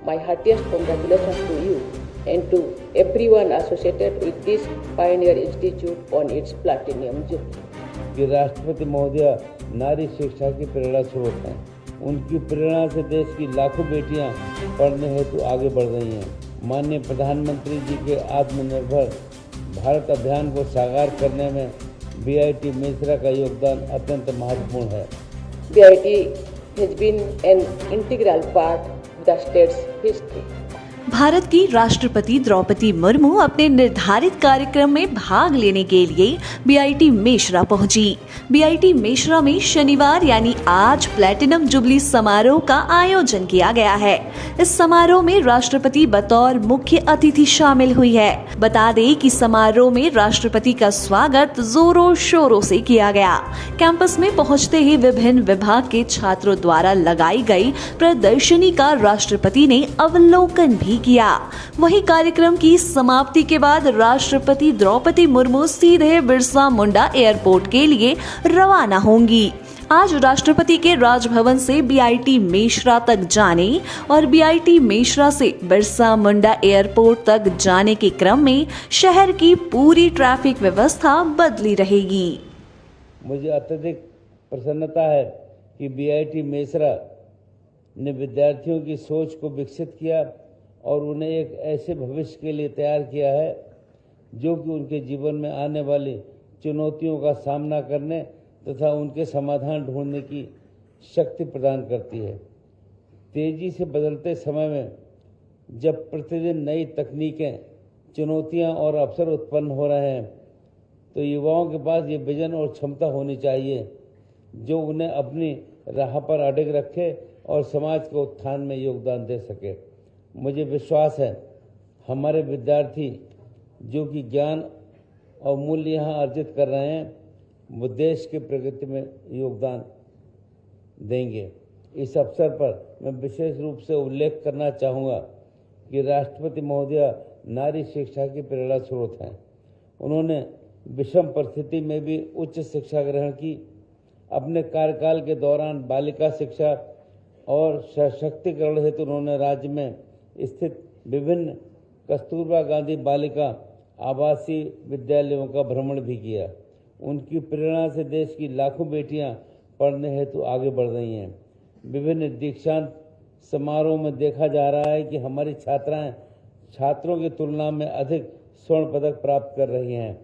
My heartiest congratulations to you and to everyone associated with this Pioneer Institute on its Platinum Jubilee. कि राष्ट्रपति महोदया नारी शिक्षा की प्रेरणा स्रोत हैं। उनकी प्रेरणा से देश की लाखों बेटियां पढ़ने हेतु आगे बढ़ रही हैं। माननीय प्रधानमंत्री जी के आत्मनिर्भर भारत अभियान को साकार करने में बीआईटी मेसरा का योगदान अत्यंत महत्वपूर्ण है। BIT has been an integral part of the state's history. Bharat की राष्ट्रपति द्रौपदी मुर्मू अपने निर्धारित कार्यक्रम में भाग लेने के लिए बीआईटी मेसरा पहुंची। बीआईटी मेसरा में शनिवार यानी आज प्लैटिनम जुबली समारोह का आयोजन किया गया है। इस समारोह में राष्ट्रपति बतौर मुख्य अतिथि शामिल हुई है। बता दें कि समारोह में राष्ट्रपति का स्वागत जोरों शोरों से किया गया। कैंपस में पहुंचते ही विभिन्न विभाग के छात्रों द्वारा लगाई गई प्रदर्शनी का राष्ट्रपति ने अवलोकन भी किया। वहीं कार्यक्रम की समाप्ति के बाद राष्ट्रपति द्रौपदी मुर्मू सीधे बिरसा मुंडा एयरपोर्ट के लिए रवाना होंगी। आज राष्ट्रपति के राजभवन से बीआईटी मेसरा तक जाने और बीआईटी मेसरा से बिरसा मुंडा एयरपोर्ट तक जाने के क्रम में शहर की पूरी ट्रैफिक व्यवस्था बदली रहेगी। मुझे अत्यधिक प्रसन्नता है कि बीआईटी मेसरा ने विद्यार्थियों की सोच को विकसित किया और उन्हें एक ऐसे भविष्य के लिए तैयार किया है जो कि उनके जीवन में आने वाली चुनौतियों का सामना करने तथा उनके समाधान ढूंढने की शक्ति प्रदान करती है। तेजी से बदलते समय में जब प्रतिदिन नई तकनीकें, चुनौतियां और अवसर उत्पन्न हो रहे हैं तो युवाओं के पास ये विजन और क्षमता होनी चाहिए जो उन्हें अपनी राह पर अडिग रखे और समाज के उत्थान में योगदान दे सके। मुझे विश्वास है हमारे विद्यार्थी जो कि ज्ञान और मूल्य यहाँ अर्जित कर रहे हैं वो देश की प्रगति में योगदान देंगे। इस अवसर पर मैं विशेष रूप से उल्लेख करना चाहूँगा कि राष्ट्रपति महोदया नारी शिक्षा की प्रेरणा स्रोत हैं। उन्होंने विषम परिस्थिति में भी उच्च शिक्षा ग्रहण की। अपने कार्यकाल के दौरान बालिका शिक्षा और सशक्तिकरण हेतु उन्होंने राज्य में स्थित विभिन्न कस्तूरबा गांधी बालिका आवासीय विद्यालयों का भ्रमण भी किया। उनकी प्रेरणा से देश की लाखों बेटियां पढ़ने हेतु आगे बढ़ रही हैं। विभिन्न दीक्षांत समारोह में देखा जा रहा है कि हमारी छात्राएं छात्रों की तुलना में अधिक स्वर्ण पदक प्राप्त कर रही हैं।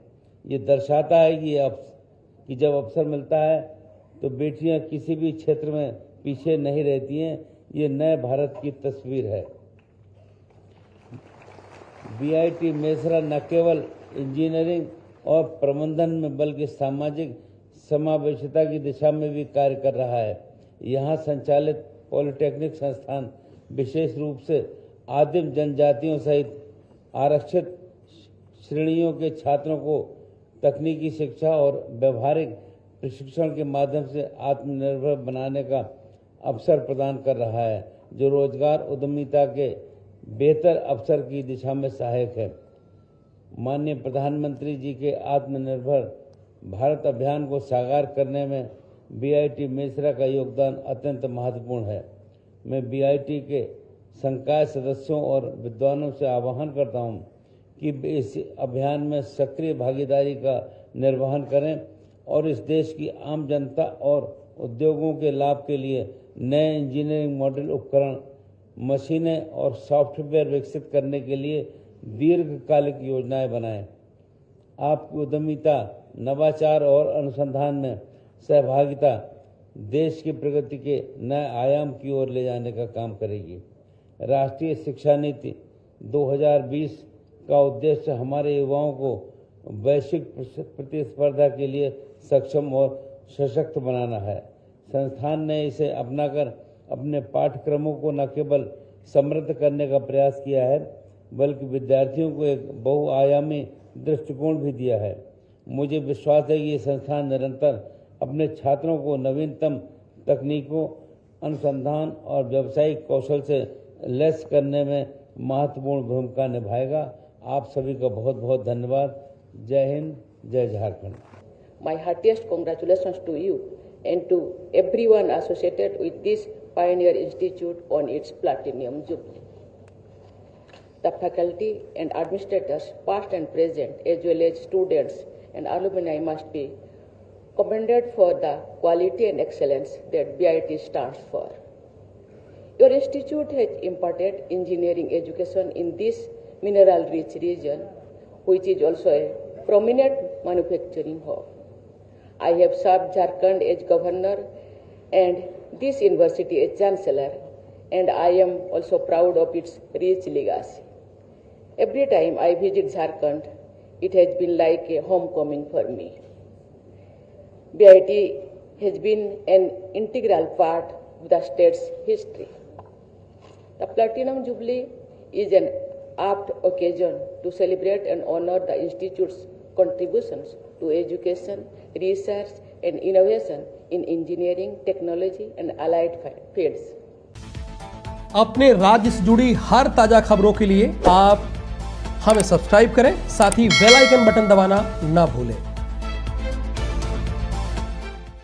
ये दर्शाता है कि जब अवसर मिलता है तो बेटियां किसी भी क्षेत्र में पीछे नहीं रहती हैं। ये नए भारत की तस्वीर है। बीआईटी मेसरा न केवल इंजीनियरिंग और प्रबंधन में बल्कि सामाजिक समावेशिता की दिशा में भी कार्य कर रहा है। यहाँ संचालित पॉलिटेक्निक संस्थान विशेष रूप से आदिम जनजातियों सहित आरक्षित श्रेणियों के छात्रों को तकनीकी शिक्षा और व्यवहारिक प्रशिक्षण के माध्यम से आत्मनिर्भर बनाने का अवसर प्रदान कर रहा है जो रोजगार उद्यमिता के बेहतर अवसर की दिशा में सहायक है। माननीय प्रधानमंत्री जी के आत्मनिर्भर भारत अभियान को साकार करने में बीआईटी मेसरा का योगदान अत्यंत महत्वपूर्ण है। मैं बीआईटी के संकाय सदस्यों और विद्वानों से आह्वान करता हूं कि इस अभियान में सक्रिय भागीदारी का निर्वहन करें और इस देश की आम जनता और उद्योगों के लाभ के लिए नए इंजीनियरिंग मॉडल, उपकरण, मशीनें और सॉफ्टवेयर विकसित करने के लिए दीर्घकालिक योजनाएं बनाएं। आपकी उद्यमिता, नवाचार और अनुसंधान में सहभागिता देश की प्रगति के नए आयाम की ओर ले जाने का काम करेगी। राष्ट्रीय शिक्षा नीति 2020 का उद्देश्य हमारे युवाओं को वैश्विक प्रतिस्पर्धा के लिए सक्षम और सशक्त बनाना है। संस्थान ने इसे अपनाकर अपने पाठ्यक्रमों को न केवल समृद्ध करने का प्रयास किया है बल्कि विद्यार्थियों को एक बहुआयामी दृष्टिकोण भी दिया है। मुझे विश्वास है कि ये संस्थान निरंतर अपने छात्रों को नवीनतम तकनीकों, अनुसंधान और व्यावसायिक कौशल से लैस करने में महत्वपूर्ण भूमिका निभाएगा। आप सभी का बहुत बहुत धन्यवाद। जय हिंद, जय Jharkhand. My heartiest congratulations to you and to everyone associated with this Pioneer Institute on its Platinum Jubilee. The faculty and administrators, past and present, as well as students and alumni must be commended for the quality and excellence that BIT stands for. Your institute has imparted engineering education in this mineral-rich region, which is also a prominent manufacturing hub. I have served Jharkhand as governor and this university as chancellor, and I am also proud of its rich legacy. Every time I visit Jharkhand, it has been like a homecoming for me. BIT has been an integral part of the state's history. The Platinum Jubilee is an apt occasion to celebrate and honor the Institute's contributions to education, research and innovation in engineering, technology and allied fields. अपने राज्य से जुड़ी हर ताजा खबरों के लिए आप हमें सब्सक्राइब करें, साथ ही बेल आइकन बटन दबाना ना भूलें।